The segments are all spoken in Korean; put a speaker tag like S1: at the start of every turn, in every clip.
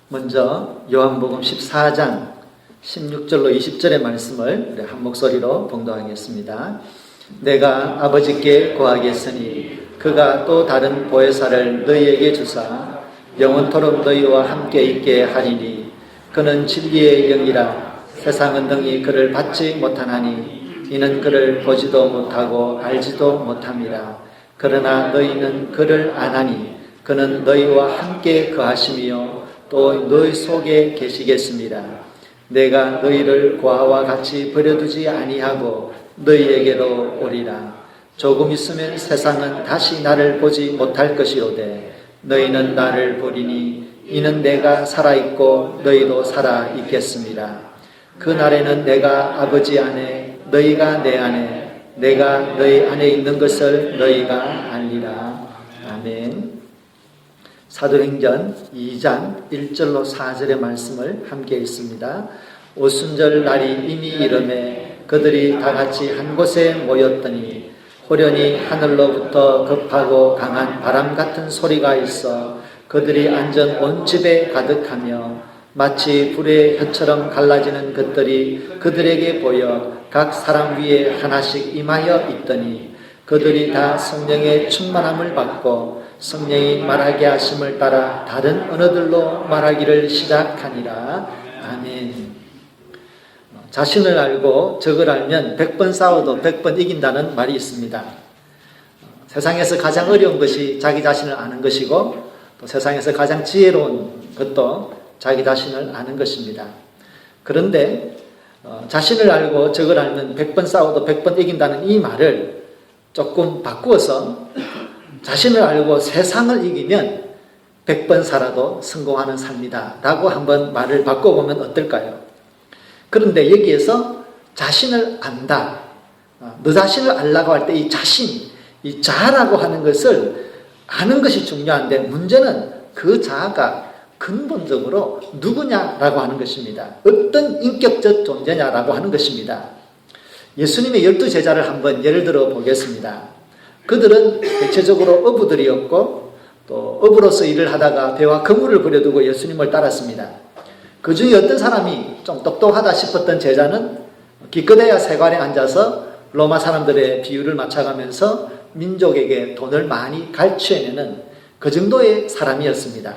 S1: 먼저 요한복음 14장 16절로 20절의 말씀을 우리 한 목소리로 봉독하겠습니다. 내가 아버지께 구하겠으니 그가 또 다른 보혜사를 너희에게 주사 영원토록 너희와 함께 있게 하리니 그는 진리의 영이라. 세상은 능히 그를 받지 못하나니 이는 그를 보지도 못하고 알지도 못함이라. 그러나 너희는 그를 아나니 그는 너희와 함께 거하심이요 또 너희 속에 계시겠습니다. 내가 너희를 고아와 같이 버려두지 아니하고 너희에게로 오리라. 조금 있으면 세상은 다시 나를 보지 못할 것이로되 너희는 나를 보리니 이는 내가 살아있고 너희도 살아있겠습니다. 그날에는 내가 아버지 안에 너희가 내 안에 내가 너희 안에 있는 것을 너희가 알리라. 아멘. 사도행전 2장 1절로 4절의 말씀을 함께 읽습니다. 오순절 날이 이미 이르매 그들이 다 같이 한 곳에 모였더니 호련히 하늘로부터 급하고 강한 바람 같은 소리가 있어 그들이 앉은 온 집에 가득하며 마치 불의 혀처럼 갈라지는 것들이 그들에게 보여 각 사람 위에 하나씩 임하여 있더니 그들이 다 성령의 충만함을 받고 성령이 말하게 하심을 따라 다른 언어들로 말하기를 시작하니라. 아멘. 자신을 알고 적을 알면 100번 싸워도 100번 이긴다는 말이 있습니다. 세상에서 가장 어려운 것이 자기 자신을 아는 것이고 또 세상에서 가장 지혜로운 것도 자기 자신을 아는 것입니다. 그런데 자신을 알고 적을 알면 100번 싸워도 100번 이긴다는 이 말을 조금 바꾸어서 자신을 알고 세상을 이기면 100번 살아도 성공하는 삶이다 라고 한번 말을 바꿔보면 어떨까요? 그런데 여기에서 자신을 안다, 너 자신을 알라고 할 때 이 자신, 이 자라고 하는 것을 아는 것이 중요한데 문제는 그 자아가 근본적으로 누구냐라고 하는 것입니다. 어떤 인격적 존재냐라고 하는 것입니다. 예수님의 12제자를 한번 예를 들어 보겠습니다. 그들은 대체적으로 어부들이었고 또 어부로서 일을 하다가 배와 그물을 부려두고 예수님을 따랐습니다. 그 중에 어떤 사람이 좀 똑똑하다 싶었던 제자는 기껏해야 세관에 앉아서 로마 사람들의 비율을 맞춰가면서 민족에게 돈을 많이 갈취해내는 그 정도의 사람이었습니다.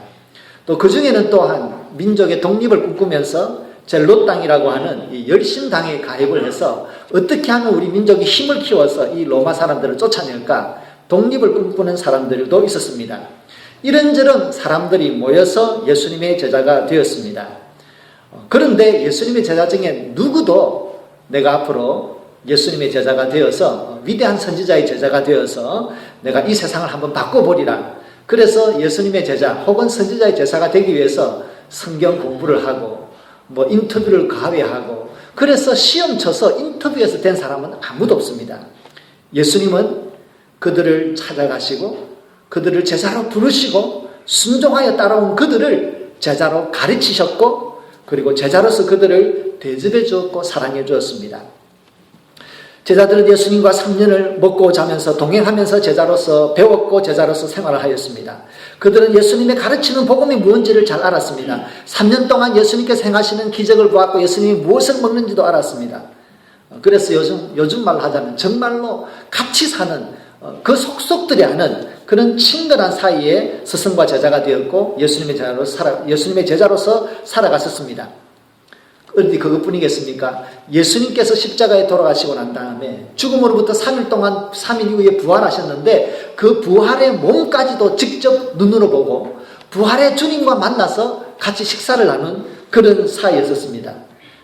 S1: 또 그 중에는 또한 민족의 독립을 꿈꾸면서 젤롯당이라고 하는 이 열심당에 가입을 해서 어떻게 하면 우리 민족이 힘을 키워서 이 로마 사람들을 쫓아낼까 독립을 꿈꾸는 사람들도 있었습니다. 이런저런 사람들이 모여서 예수님의 제자가 되었습니다. 그런데 예수님의 제자 중에 누구도 내가 앞으로 예수님의 제자가 되어서 위대한 선지자의 제자가 되어서 내가 이 세상을 한번 바꿔보리라. 그래서 예수님의 제자 혹은 선지자의 제자가 되기 위해서 성경 공부를 하고 인터뷰를 가외하고 그래서 시험 쳐서 인터뷰에서 된 사람은 아무도 없습니다. 예수님은 그들을 찾아가시고 그들을 제자로 부르시고 순종하여 따라온 그들을 제자로 가르치셨고 그리고 제자로서 그들을 대접해 주었고 사랑해 주었습니다. 제자들은 예수님과 3년을 먹고 자면서 동행하면서 제자로서 배웠고 제자로서 생활을 하였습니다. 그들은 예수님의 가르치는 복음이 무엇인지를 잘 알았습니다. 3년 동안 예수님께서 행하시는 기적을 보았고 예수님이 무엇을 먹는지도 알았습니다. 그래서 요즘 말로 하자면 정말로 같이 사는 그 속속들이 아는 그런 친근한 사이에 스승과 제자가 되었고 예수님의 제자로서 살아갔었습니다. 어디 그것뿐이겠습니까? 예수님께서 십자가에 돌아가시고 난 다음에 죽음으로부터 3일 동안 3일 이후에 부활하셨는데 그 부활의 몸까지도 직접 눈으로 보고 부활의 주님과 만나서 같이 식사를 나눈 그런 사이였었습니다.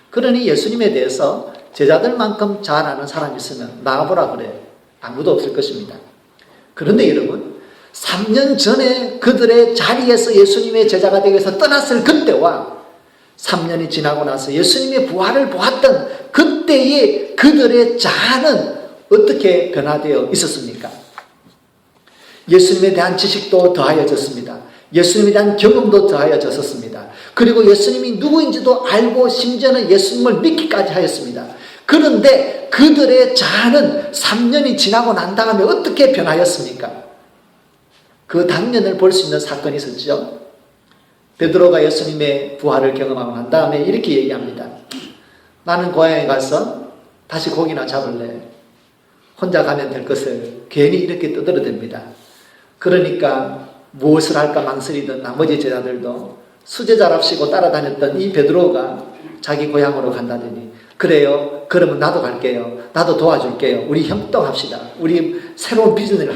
S1: 그러니 예수님에 대해서 제자들만큼 잘 아는 사람이 있으면 나와보라 그래. 아무도 없을 것입니다. 그런데 여러분 3년 전에 그들의 자리에서 예수님의 제자가 되기 위해서 떠났을 그때와 3년이 지나고 나서 예수님의 부활을 보았던 그때의 그들의 자아는 어떻게 변화되어 있었습니까? 예수님에 대한 지식도 더하여졌습니다. 예수님에 대한 경험도 더하여졌습니다. 그리고 예수님이 누구인지도 알고 심지어는 예수님을 믿기까지 하였습니다. 그런데 그들의 자아는 3년이 지나고 난 다음에 어떻게 변하였습니까? 그 단면을 볼 수 있는 사건이 있었죠. 베드로가 예수님의 부활을 경험하고 난 다음에 이렇게 얘기합니다. 나는 고향에 가서 다시 고기나 잡을래. 혼자 가면 될 것을 괜히 이렇게 떠들어댑니다. 그러니까 무엇을 할까 망설이던 나머지 제자들도 수제자랍시고 따라다녔던 이 베드로가 자기 고향으로 간다더니 그래요. 그러면 나도 갈게요. 나도 도와줄게요. 우리 협동합시다. 우리 새로운 비즈니스를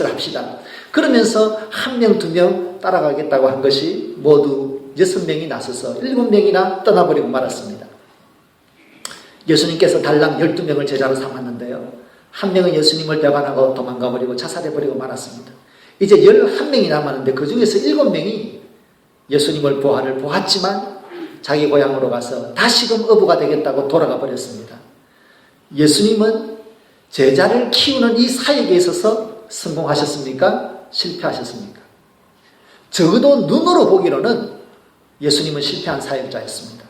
S1: 합시다. 그러면서 한 명, 두 명 따라가겠다고 한 것이 모두 6명이 나서서 7명이나 떠나버리고 말았습니다. 예수님께서 달랑 12명을 제자로 삼았는데요. 한 명은 예수님을 배반하고 도망가버리고 자살해버리고 말았습니다. 이제 11명이 남았는데 그 중에서 7명이 예수님을 부활을 보았지만 자기 고향으로 가서 다시금 어부가 되겠다고 돌아가 버렸습니다. 예수님은 제자를 키우는 이 사역에 있어서 성공하셨습니까? 실패하셨습니까? 적어도 눈으로 보기로는 예수님은 실패한 사역자였습니다.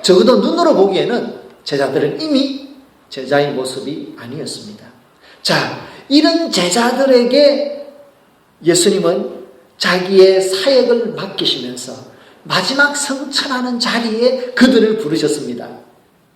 S1: 적어도 눈으로 보기에는 제자들은 이미 제자의 모습이 아니었습니다. 자, 이런 제자들에게 예수님은 자기의 사역을 맡기시면서 마지막 성천하는 자리에 그들을 부르셨습니다.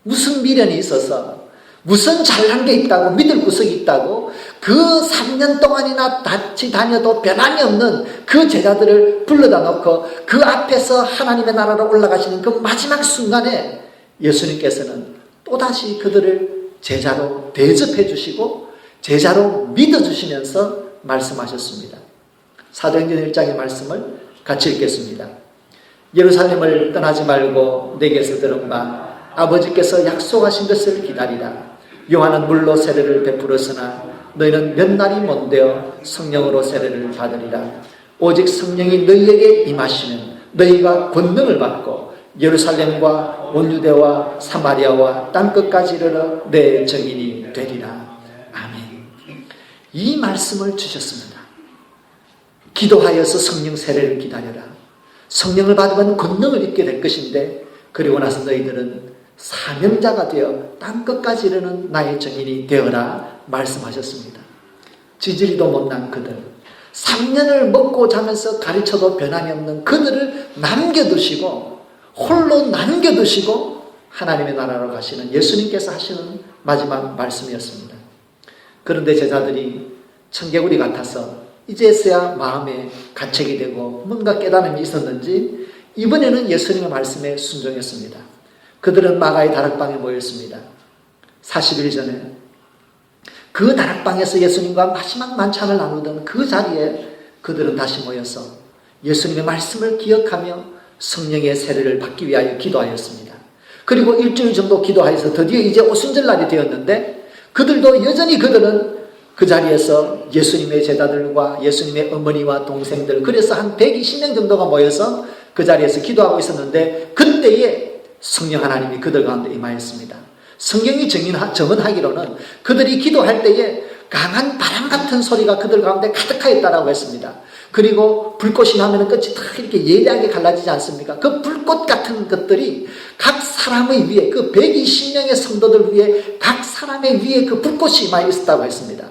S1: 무슨 미련이 있어서, 무슨 잘난 게 있다고, 믿을 구석이 있다고, 그 3년 동안이나 같이 다녀도 변함이 없는 그 제자들을 불러다 놓고 그 앞에서 하나님의 나라로 올라가시는 그 마지막 순간에 예수님께서는 또다시 그들을 제자로 대접해 주시고 제자로 믿어주시면서 말씀하셨습니다. 사도행전 1장의 말씀을 같이 읽겠습니다. 예루살렘을 떠나지 말고 내게서 들은 바 아버지께서 약속하신 것을 기다리라. 요한은 물로 세례를 베풀었으나 너희는 몇 날이 못되어 성령으로 세례를 받으리라. 오직 성령이 너희에게 임하시면 너희가 권능을 받고 예루살렘과 온 유대와 사마리아와 땅끝까지 이르러 내 증인이 되리라. 아멘. 이 말씀을 주셨습니다. 기도하여서 성령 세례를 기다려라. 성령을 받으면 권능을 입게 될 것인데 그리고 나서 너희들은 사명자가 되어 땅끝까지 이르는 나의 증인이 되어라 말씀하셨습니다. 지지리도 못난 그들, 3년을 먹고 자면서 가르쳐도 변함이 없는 그들을 남겨두시고 홀로 남겨두시고 하나님의 나라로 가시는 예수님께서 하시는 마지막 말씀이었습니다. 그런데 제자들이 청개구리 같아서 이제서야 마음에 가책이 되고 뭔가 깨달음이 있었는지 이번에는 예수님의 말씀에 순종했습니다. 그들은 마가의 다락방에 모였습니다. 40일 전에 그 다락방에서 예수님과 마지막 만찬을 나누던 그 자리에 그들은 다시 모여서 예수님의 말씀을 기억하며 성령의 세례를 받기 위하여 기도하였습니다. 그리고 일주일 정도 기도하여서 드디어 이제 오순절날이 되었는데 그들도 여전히 그들은 그 자리에서 예수님의 제자들과 예수님의 어머니와 동생들 그래서 한 120명 정도가 모여서 그 자리에서 기도하고 있었는데 그때에 성령 하나님이 그들 가운데 임하였습니다. 성경이 정언하기로는 그들이 기도할 때에 강한 바람 같은 소리가 그들 가운데 가득하였다라고 했습니다. 그리고 불꽃이 나면 끝이 다 이렇게 예리하게 갈라지지 않습니까? 그 불꽃 같은 것들이 각 사람의 위에 그 120명의 성도들 위에 각 사람의 위에 그 불꽃이 임하여 있었다고 했습니다.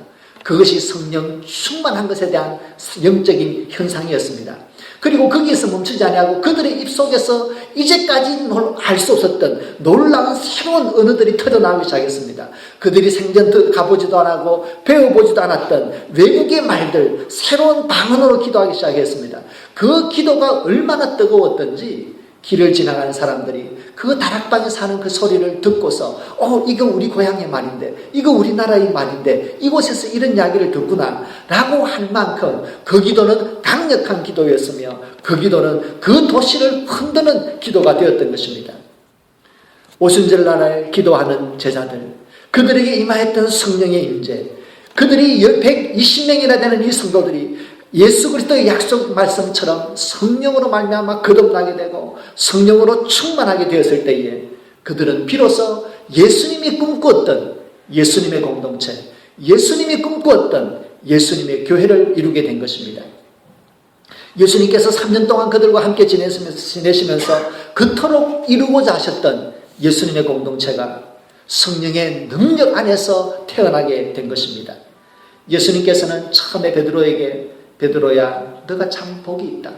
S1: 그것이 성령 충만한 것에 대한 영적인 현상이었습니다. 그리고 거기에서 멈추지 아니하고 그들의 입속에서 이제까지 알 수 없었던 놀라운 새로운 언어들이 터져나오기 시작했습니다. 그들이 생전 가보지도 않았고 배워보지도 않았던 외국의 말들, 새로운 방언으로 기도하기 시작했습니다. 그 기도가 얼마나 뜨거웠던지 길을 지나가는 사람들이 그 다락방에 사는 그 소리를 듣고서 이거 우리 고향의 말인데, 이거 우리나라의 말인데, 이곳에서 이런 이야기를 듣구나 라고 할 만큼 그 기도는 강력한 기도였으며 그 기도는 그 도시를 흔드는 기도가 되었던 것입니다. 오순절날에 기도하는 제자들, 그들에게 임하였던 성령의 임재, 그들이 120명이나 되는 이 성도들이 예수 그리스도의 약속 말씀처럼 성령으로 말미암아 거듭나게 되고 성령으로 충만하게 되었을 때에 그들은 비로소 예수님이 꿈꾸었던 예수님의 공동체, 예수님이 꿈꾸었던 예수님의 교회를 이루게 된 것입니다. 예수님께서 3년 동안 그들과 함께 지내시면서 그토록 이루고자 하셨던 예수님의 공동체가 성령의 능력 안에서 태어나게 된 것입니다. 예수님께서는 처음에 베드로에게 베드로야, 너가 참 복이 있다.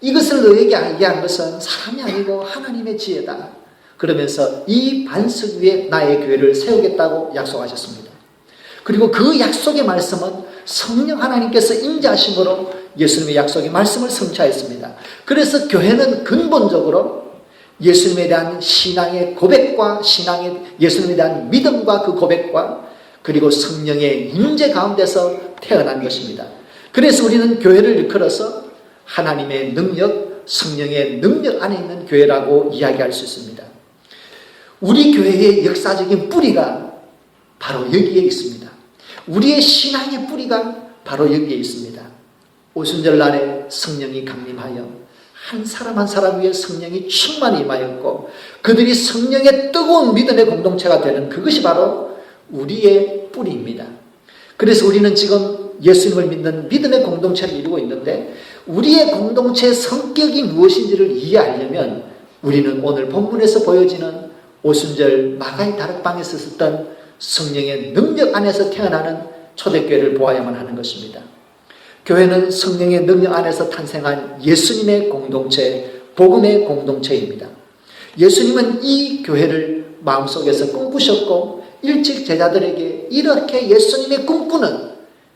S1: 이것을 너에게 알게 한 것은 사람이 아니고 하나님의 지혜다. 그러면서 이 반석 위에 나의 교회를 세우겠다고 약속하셨습니다. 그리고 그 약속의 말씀은 성령 하나님께서 임재하심으로 예수님의 약속의 말씀을 성취하였습니다. 그래서 교회는 근본적으로 예수님에 대한 신앙의 고백과 예수님에 대한 믿음과 그 고백과 그리고 성령의 임재 가운데서 태어난 것입니다. 그래서 우리는 교회를 일컬어서 하나님의 능력, 성령의 능력 안에 있는 교회라고 이야기할 수 있습니다. 우리 교회의 역사적인 뿌리가 바로 여기에 있습니다. 우리의 신앙의 뿌리가 바로 여기에 있습니다. 오순절날에 성령이 강림하여 한 사람 한 사람 위에 성령이 충만히 임하였고 그들이 성령의 뜨거운 믿음의 공동체가 되는 그것이 바로 우리의 뿌리입니다. 그래서 우리는 지금 예수님을 믿는 믿음의 공동체를 이루고 있는데 우리의 공동체의 성격이 무엇인지를 이해하려면 우리는 오늘 본문에서 보여지는 오순절 마가의 다락방에서 있었던 성령의 능력 안에서 태어나는 초대교회를 보아야만 하는 것입니다. 교회는 성령의 능력 안에서 탄생한 예수님의 공동체, 복음의 공동체입니다. 예수님은 이 교회를 마음속에서 꿈꾸셨고 일찍 제자들에게 이렇게 예수님의 꿈꾸는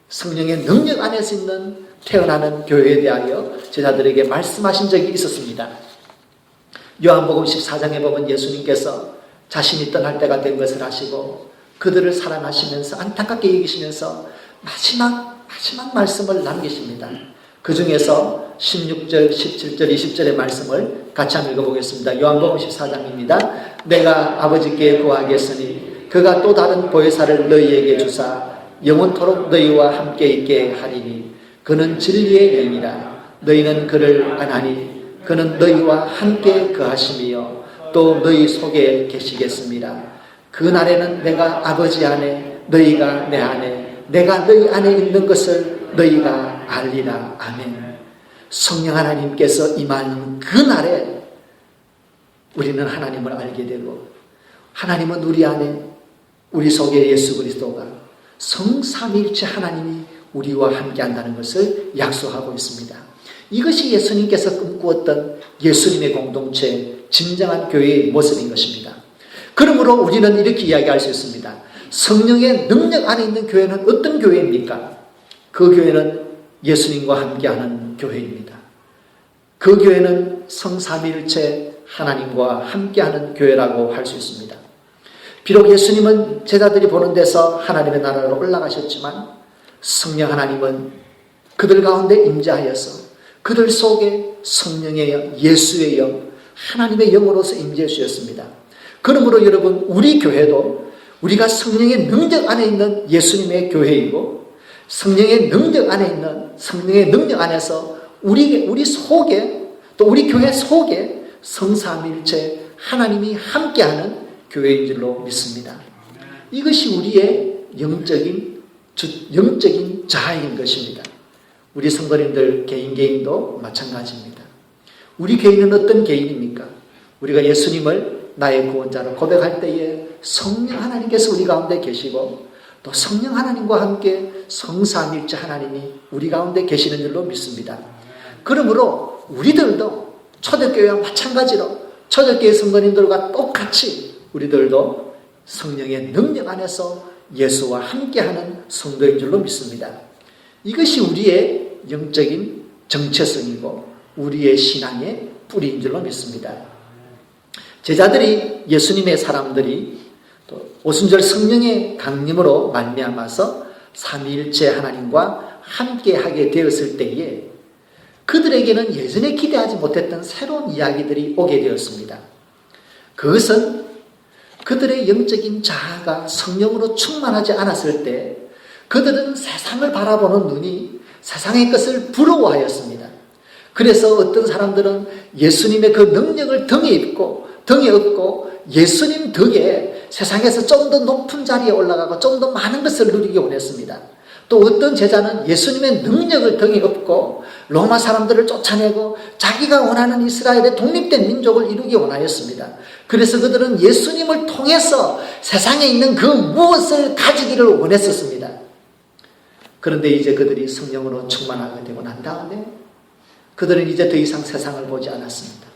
S1: 성령의 능력 안에서 있는 태어나는 교회에 대하여 제자들에게 말씀하신 적이 있었습니다. 요한복음 14장에 보면 예수님께서 자신이 떠날 때가 된 것을 아시고 그들을 사랑하시면서 안타깝게 여기시면서 마지막 말씀을 남기십니다. 그 중에서 16절, 17절, 20절의 말씀을 같이 한번 읽어보겠습니다. 요한복음 14장입니다. 내가 아버지께 구하겠으니 그가 또 다른 보혜사를 너희에게 주사 영원토록 너희와 함께 있게 하리니 그는 진리의 영이라. 너희는 그를 아나니 그는 너희와 함께 거하심이요 또 너희 속에 계시겠습니다. 그 날에는 내가 아버지 안에 너희가 내 안에 내가 너희 안에 있는 것을 너희가 알리라. 아멘. 성령 하나님께서 임하는 그 날에 우리는 하나님을 알게 되고 하나님은 우리 안에 우리 속에 예수 그리스도가 성삼위일체 하나님이 우리와 함께 한다는 것을 약속하고 있습니다. 이것이 예수님께서 꿈꾸었던 예수님의 공동체 진정한 교회의 모습인 것입니다. 그러므로 우리는 이렇게 이야기할 수 있습니다. 성령의 능력 안에 있는 교회는 어떤 교회입니까? 그 교회는 예수님과 함께하는 교회입니다. 그 교회는 성삼위일체 하나님과 함께하는 교회라고 할 수 있습니다. 비록 예수님은 제자들이 보는 데서 하나님의 나라로 올라가셨지만 성령 하나님은 그들 가운데 임재하여서 그들 속에 성령의 영, 예수의 영, 하나님의 영으로서 임재해 주셨습니다. 그러므로 여러분 우리 교회도 우리가 성령의 능력 안에 있는 예수님의 교회이고 성령의 능력 안에 있는 성령의 능력 안에서 우리 속에 또 우리 교회 속에 성삼위일체 하나님이 함께하는 교회인 줄로 믿습니다. 이것이 우리의 영적인 자아인 것입니다. 우리 성도님들 개인도 마찬가지입니다. 우리 개인은 어떤 개인입니까? 우리가 예수님을 나의 구원자로 고백할 때에 성령 하나님께서 우리 가운데 계시고 또 성령 하나님과 함께 성삼위일체 하나님이 우리 가운데 계시는 줄로 믿습니다. 그러므로 우리들도 초대교회와 마찬가지로 초대교회 성도님들과 똑같이 우리들도 성령의 능력 안에서 예수와 함께하는 성도인 줄로 믿습니다. 이것이 우리의 영적인 정체성이고 우리의 신앙의 뿌리인 줄로 믿습니다. 제자들이 예수님의 사람들이 또 오순절 성령의 강림으로 말미암아서 삼위일체 하나님과 함께하게 되었을 때에 그들에게는 예전에 기대하지 못했던 새로운 이야기들이 오게 되었습니다. 그것은 그들의 영적인 자아가 성령으로 충만하지 않았을 때 그들은 세상을 바라보는 눈이 세상의 것을 부러워하였습니다. 그래서 어떤 사람들은 예수님의 그 능력을 등에 업고 예수님 덕에 세상에서 좀 더 높은 자리에 올라가고 좀 더 많은 것을 누리기 원했습니다. 또 어떤 제자는 예수님의 능력을 등에 업고 로마 사람들을 쫓아내고 자기가 원하는 이스라엘의 독립된 민족을 이루기 원하였습니다. 그래서 그들은 예수님을 통해서 세상에 있는 그 무엇을 가지기를 원했었습니다. 그런데 이제 그들이 성령으로 충만하게 되고 난 다음에 그들은 이제 더 이상 세상을 보지 않았습니다.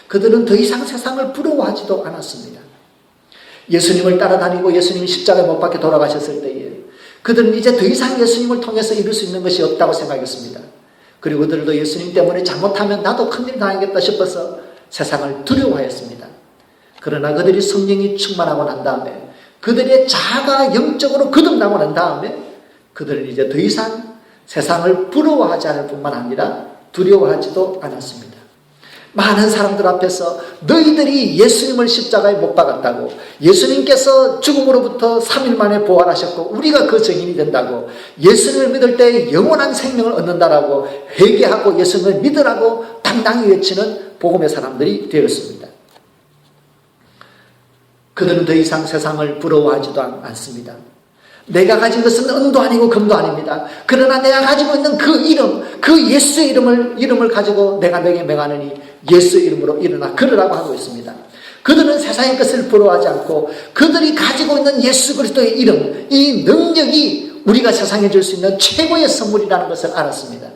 S1: 그들은 더 이상 세상을 부러워하지도 않았습니다. 예수님을 따라다니고 예수님이 십자가에 못 박혀 돌아가셨을 때에 그들은 이제 더 이상 예수님을 통해서 이룰 수 있는 것이 없다고 생각했습니다. 그리고 그들도 예수님 때문에 잘못하면 나도 큰일 당하겠다 싶어서 세상을 두려워하였습니다. 그러나 그들이 성령이 충만하고 난 다음에 그들의 자아가 영적으로 거듭나고 난 다음에 그들은 이제 더 이상 세상을 부러워하지 않을 뿐만 아니라 두려워하지도 않았습니다. 많은 사람들 앞에서 너희들이 예수님을 십자가에 못 박았다고, 예수님께서 죽음으로부터 3일 만에 부활하셨고 우리가 그 증인이 된다고, 예수님을 믿을 때 영원한 생명을 얻는다라고 회개하고 예수님을 믿으라고 당당히 외치는 복음의 사람들이 되었습니다. 그들은 더 이상 세상을 부러워하지도 않습니다. 내가 가진 것은 은도 아니고 금도 아닙니다. 그러나 내가 가지고 있는 그 이름, 그 예수의 이름을 가지고 내가 너에게 명하느니 예수의 이름으로 일어나 걸으라고 하고 있습니다. 그들은 세상의 것을 부러워하지 않고 그들이 가지고 있는 예수 그리스도의 이름, 이 능력이 우리가 세상에 줄 수 있는 최고의 선물이라는 것을 알았습니다.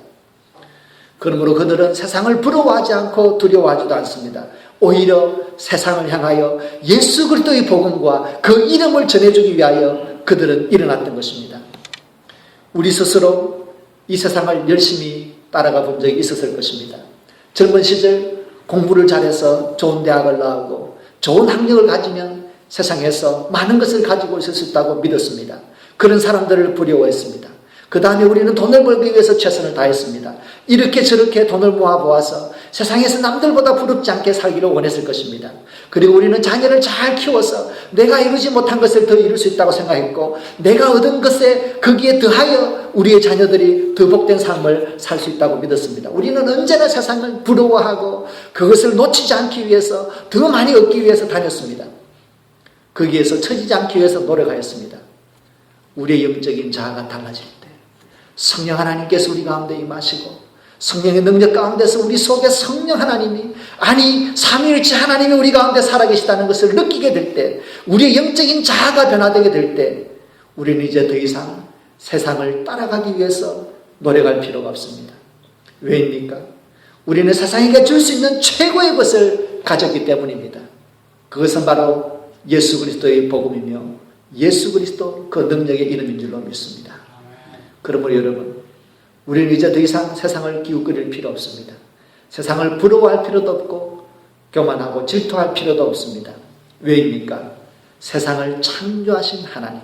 S1: 그러므로 그들은 세상을 부러워하지 않고 두려워하지도 않습니다. 오히려 세상을 향하여 예수 그리스도의 복음과 그 이름을 전해주기 위하여 그들은 일어났던 것입니다. 우리 스스로 이 세상을 열심히 따라가 본 적이 있었을 것입니다. 젊은 시절 공부를 잘해서 좋은 대학을 나오고 좋은 학력을 가지면 세상에서 많은 것을 가지고 있을 수 있다고 믿었습니다. 그런 사람들을 부러워했습니다. 그 다음에 우리는 돈을 벌기 위해서 최선을 다했습니다. 이렇게 저렇게 돈을 모아보아서 세상에서 남들보다 부럽지 않게 살기를 원했을 것입니다. 그리고 우리는 자녀를 잘 키워서 내가 이루지 못한 것을 더 이룰 수 있다고 생각했고, 내가 얻은 것에 거기에 더하여 우리의 자녀들이 더 복된 삶을 살 수 있다고 믿었습니다. 우리는 언제나 세상을 부러워하고 그것을 놓치지 않기 위해서 더 많이 얻기 위해서 다녔습니다. 거기에서 처지지 않기 위해서 노력하였습니다. 우리의 영적인 자아가 달라질 때 성령 하나님께서 우리 가운데 임하시고 성령의 능력 가운데서 우리 속에 성령 하나님이, 아니 삼위일체 하나님이 우리 가운데 살아계시다는 것을 느끼게 될 때, 우리의 영적인 자아가 변화되게 될 때 우리는 이제 더 이상 세상을 따라가기 위해서 노력할 필요가 없습니다. 왜입니까? 우리는 세상에게 줄 수 있는 최고의 것을 가졌기 때문입니다. 그것은 바로 예수 그리스도의 복음이며 예수 그리스도 그 능력의 이름인 줄로 믿습니다. 그러므로 여러분, 우리는 이제 더 이상 세상을 기웃거릴 필요 없습니다. 세상을 부러워할 필요도 없고 교만하고 질투할 필요도 없습니다. 왜입니까? 세상을 창조하신 하나님,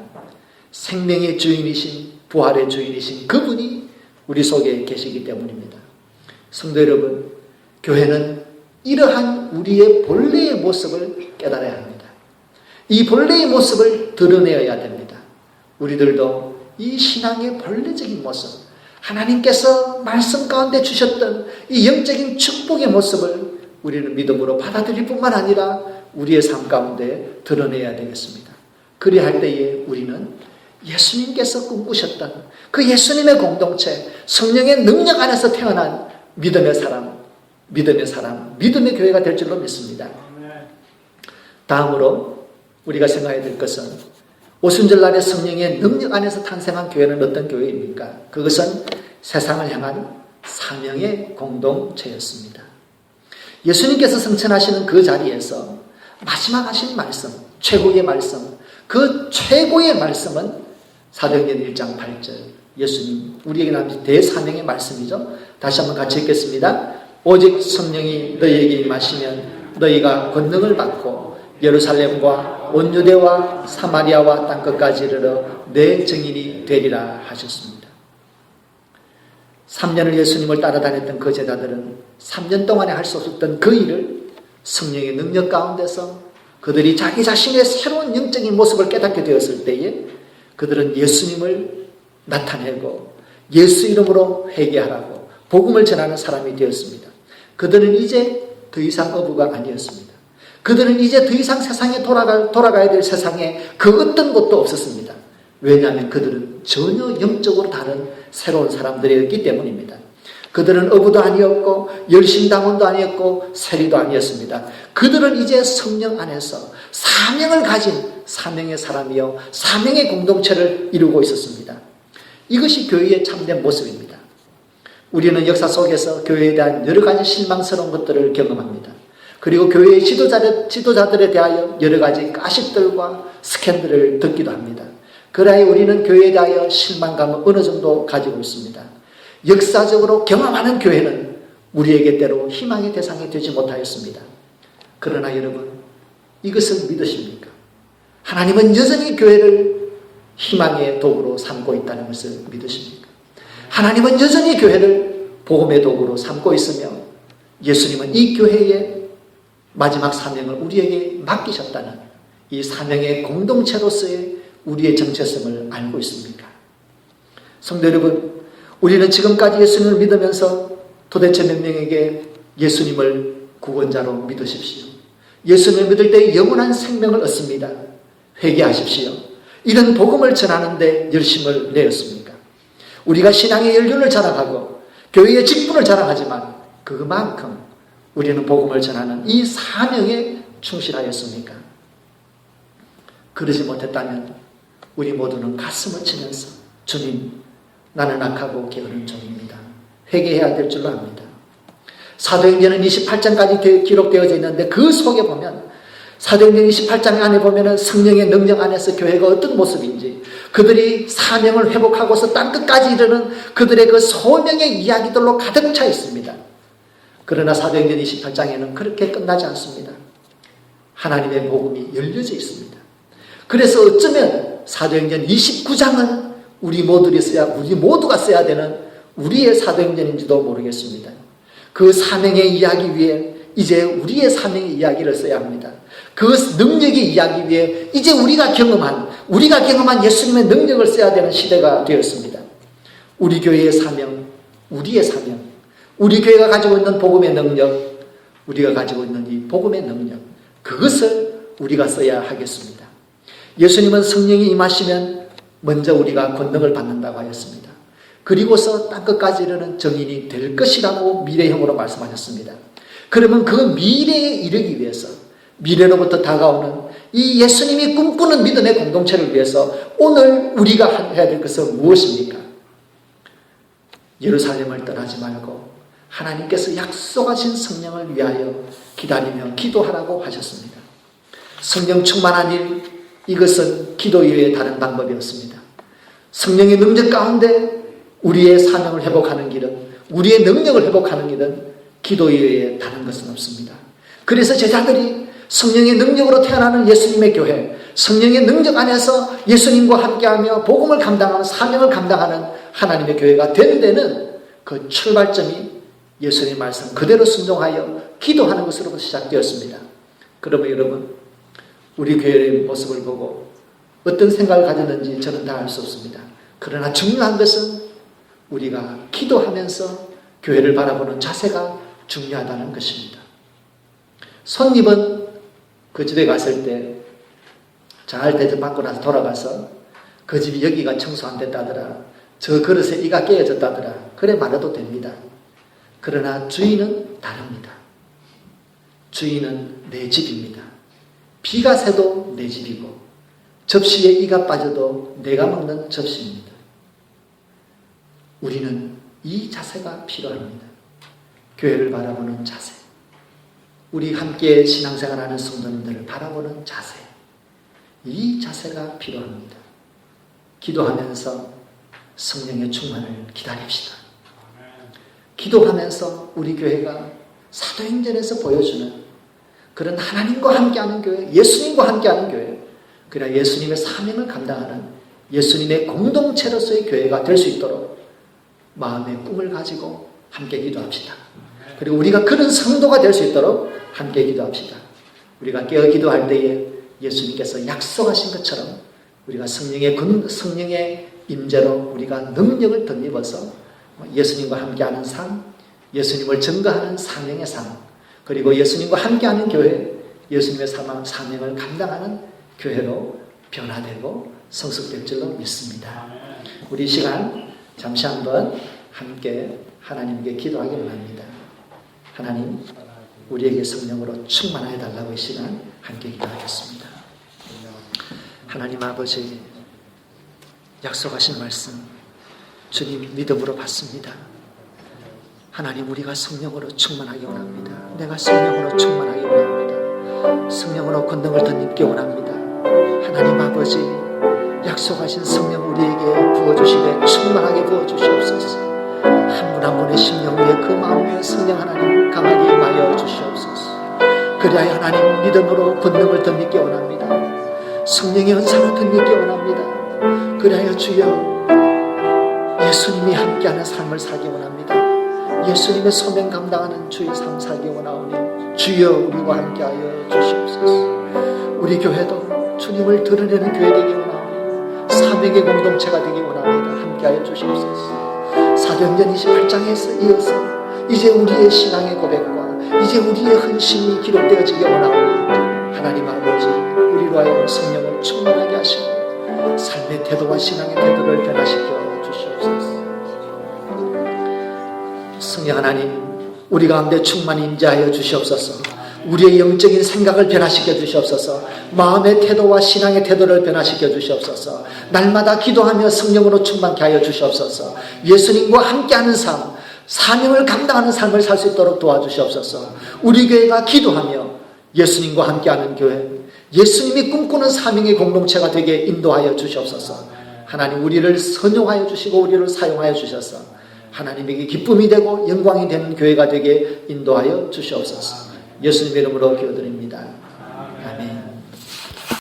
S1: 생명의 주인이신, 부활의 주인이신 그분이 우리 속에 계시기 때문입니다. 성도 여러분, 교회는 이러한 우리의 본래의 모습을 깨달아야 합니다. 이 본래의 모습을 드러내어야 됩니다. 우리들도 이 신앙의 본래적인 모습, 하나님께서 말씀 가운데 주셨던 이 영적인 축복의 모습을 우리는 믿음으로 받아들일 뿐만 아니라 우리의 삶 가운데 드러내야 되겠습니다. 그리할 할 때에 우리는 예수님께서 꿈꾸셨던 그 예수님의 공동체, 성령의 능력 안에서 태어난 믿음의 사람, 믿음의 교회가 될 줄로 믿습니다. 다음으로 우리가 생각해야 될 것은 오순절날의 성령의 능력 안에서 탄생한 교회는 어떤 교회입니까? 그것은 세상을 향한 사명의 공동체였습니다. 예수님께서 성천하시는 그 자리에서 마지막 하신 말씀, 최고의 말씀, 그 최고의 말씀은 사도행전 1장 8절 예수님 우리에게 남긴 대사명의 말씀이죠. 다시 한번 같이 읽겠습니다. 오직 성령이 너희에게 임하시면 너희가 권능을 받고 예루살렘과 온 유대와 사마리아와 땅끝까지 이르러 내 증인이 되리라 하셨습니다. 3년을 예수님을 따라다녔던 그 제자들은 3년 동안에 할 수 없었던 그 일을 성령의 능력 가운데서 그들이 자기 자신의 새로운 영적인 모습을 깨닫게 되었을 때에 그들은 예수님을 나타내고 예수 이름으로 회개하라고 복음을 전하는 사람이 되었습니다. 그들은 이제 더 이상 어부가 아니었습니다. 그들은 이제 더 이상 세상에 돌아가야 될 세상에 그 어떤 것도 없었습니다. 왜냐하면 그들은 전혀 영적으로 다른 새로운 사람들이었기 때문입니다. 그들은 어부도 아니었고 열심당원도 아니었고 세리도 아니었습니다. 그들은 이제 성령 안에서 사명을 가진 사명의 사람이요 사명의 공동체를 이루고 있었습니다. 이것이 교회의 참된 모습입니다. 우리는 역사 속에서 교회에 대한 여러 가지 실망스러운 것들을 경험합니다. 그리고 교회의 지도자들에 대하여 여러 가지 가십들과 스캔들을 듣기도 합니다. 그러하여 우리는 교회에 대하여 실망감을 어느 정도 가지고 있습니다. 역사적으로 경험하는 교회는 우리에게 때로 희망의 대상이 되지 못하였습니다. 그러나 여러분, 이것을 믿으십니까? 하나님은 여전히 교회를 희망의 도구로 삼고 있다는 것을 믿으십니까? 하나님은 여전히 교회를 복음의 도구로 삼고 있으며 예수님은 이 교회의 마지막 사명을 우리에게 맡기셨다는 이 사명의 공동체로서의 우리의 정체성을 알고 있습니까? 성도 여러분, 우리는 지금까지 예수님을 믿으면서 도대체 몇 명에게 예수님을 구원자로 믿으십시오. 예수님을 믿을 때 영원한 생명을 얻습니다. 회개하십시오. 이런 복음을 전하는데 열심을 내었습니까? 우리가 신앙의 연륜을 자랑하고 교회의 직분을 자랑하지만 그만큼 우리는 복음을 전하는 이 사명에 충실하였습니까? 그러지 못했다면 우리 모두는 가슴을 치면서 주님, 나는 악하고 게으른 종입니다. 회개해야 될 줄로 압니다. 사도행전은 28장까지 기록되어져 있는데 그 속에 보면 사도행전 28장 안에 보면 성령의 능력 안에서 교회가 어떤 모습인지 그들이 사명을 회복하고서 땅끝까지 이르는 그들의 그 소명의 이야기들로 가득 차 있습니다. 그러나 사도행전 28장에는 그렇게 끝나지 않습니다. 하나님의 복음이 열려져 있습니다. 그래서 어쩌면 사도행전 29장은 우리 모두가 써야 되는 우리의 사도행전인지도 모르겠습니다. 그 사명의 이야기 위에 이제 우리의 사명의 이야기를 써야 합니다. 그 능력의 이야기 위에 이제 우리가 경험한 예수님의 능력을 써야 되는 시대가 되었습니다. 우리 교회의 사명, 우리의 사명, 우리 교회가 가지고 있는 복음의 능력, 우리가 가지고 있는 이 복음의 능력, 그것을 우리가 써야 하겠습니다. 예수님은 성령이 임하시면 먼저 우리가 권능을 받는다고 하였습니다. 그리고서 땅끝까지 이르는 정인이 될 것이라고 미래형으로 말씀하셨습니다. 그러면 그 미래에 이르기 위해서 미래로부터 다가오는 이 예수님이 꿈꾸는 믿음의 공동체를 위해서 오늘 우리가 해야 될 것은 무엇입니까? 예루살렘을 떠나지 말고 하나님께서 약속하신 성령을 위하여 기다리며 기도하라고 하셨습니다. 성령 충만한 일, 이것은 기도 이외에 다른 방법이 없습니다. 성령의 능력 가운데 우리의 사명을 회복하는 길은, 우리의 능력을 회복하는 길은 기도 이외에 다른 것은 없습니다. 그래서 제자들이 성령의 능력으로 태어나는 예수님의 교회, 성령의 능력 안에서 예수님과 함께하며 복음을 감당하는, 사명을 감당하는 하나님의 교회가 된 데는 그 출발점이 예수님의 말씀 그대로 순종하여 기도하는 것으로 시작되었습니다. 그러면 여러분, 우리 교회의 모습을 보고 어떤 생각을 가졌는지 저는 다 알 수 없습니다. 그러나 중요한 것은 우리가 기도하면서 교회를 바라보는 자세가 중요하다는 것입니다. 손님은 그 집에 갔을 때 잘 대접받고 나서 돌아가서 그 집이 여기가 청소 안 됐다더라, 저 그릇에 이가 깨어졌다더라, 그래 말해도 됩니다. 그러나 주인은 다릅니다. 주인은 내 집입니다. 비가 새도 내 집이고 접시에 이가 빠져도 내가 먹는 접시입니다. 우리는 이 자세가 필요합니다. 교회를 바라보는 자세, 우리 함께 신앙생활하는 성도님들을 바라보는 자세, 이 자세가 필요합니다. 기도하면서 성령의 충만을 기다립시다. 기도하면서 우리 교회가 사도행전에서 보여주는 그런 하나님과 함께하는 교회, 예수님과 함께하는 교회, 그러나 예수님의 사명을 감당하는 예수님의 공동체로서의 교회가 될 수 있도록 마음의 꿈을 가지고 함께 기도합시다. 그리고 우리가 그런 성도가 될 수 있도록 함께 기도합시다. 우리가 깨어 기도할 때에 예수님께서 약속하신 것처럼 우리가 성령의 임재로 우리가 능력을 덧입어서 예수님과 함께하는 삶, 예수님을 증거하는 사명의 삶, 그리고 예수님과 함께하는 교회, 예수님의 사명을 감당하는 교회로 변화되고 성숙될 줄로 믿습니다. 우리 시간 잠시 한번 함께 하나님께 기도하기를 합니다. 하나님, 우리에게 성령으로 충만하여 달라고 이 시간 함께 기도하겠습니다. 하나님 아버지, 약속하신 말씀 주님 믿음으로 받습니다. 하나님, 우리가 성령으로 충만하기 원합니다. 내가 성령으로 충만하기 원합니다. 성령으로 권능을 덧입기 원합니다. 하나님 아버지, 약속하신 성령 우리에게 부어주시되 충만하게 부어주시옵소서. 한 분 한 분의 심령 위에 그 마음 위에 성령 하나님 강하게 임하여 주시옵소서. 그리하여 하나님 믿음으로 권능을 덧입기 원합니다. 성령의 은사로 덧입기 원합니다. 그리하여 주여 예수님이 함께하는 삶을 살기 원합니다. 예수님의 소명 감당하는 주의 삶 살기 원하오니 주여 우리와 함께하여 주시옵소서. 우리 교회도 주님을 드러내는 교회 되기 원하오니 사명의 공동체가 되기 원합니다. 함께하여 주시옵소서. 사도행전 28장에서 이어서 이제 우리의 신앙의 고백과 이제 우리의 헌신이 기록되어지기 원하오니 하나님 아버지, 우리로 하여금 성령을 충만하게 하시고 삶의 태도와 신앙의 태도를 변화시켜 주시옵소서. 성령 하나님, 우리 가운데 충만히 임재하여 주시옵소서. 우리의 영적인 생각을 변화시켜 주시옵소서. 마음의 태도와 신앙의 태도를 변화시켜 주시옵소서. 날마다 기도하며 성령으로 충만케 하여 주시옵소서. 예수님과 함께하는 삶, 사명을 감당하는 삶을 살 수 있도록 도와주시옵소서. 우리 교회가 기도하며 예수님과 함께하는 교회, 예수님이 꿈꾸는 사명의 공동체가 되게 인도하여 주시옵소서. 하나님, 우리를 선용하여 주시고 우리를 사용하여 주셔서 하나님에게 기쁨이 되고 영광이 되는 교회가 되게 인도하여 주시옵소서. 예수님의 이름으로 기도드립니다. 아멘.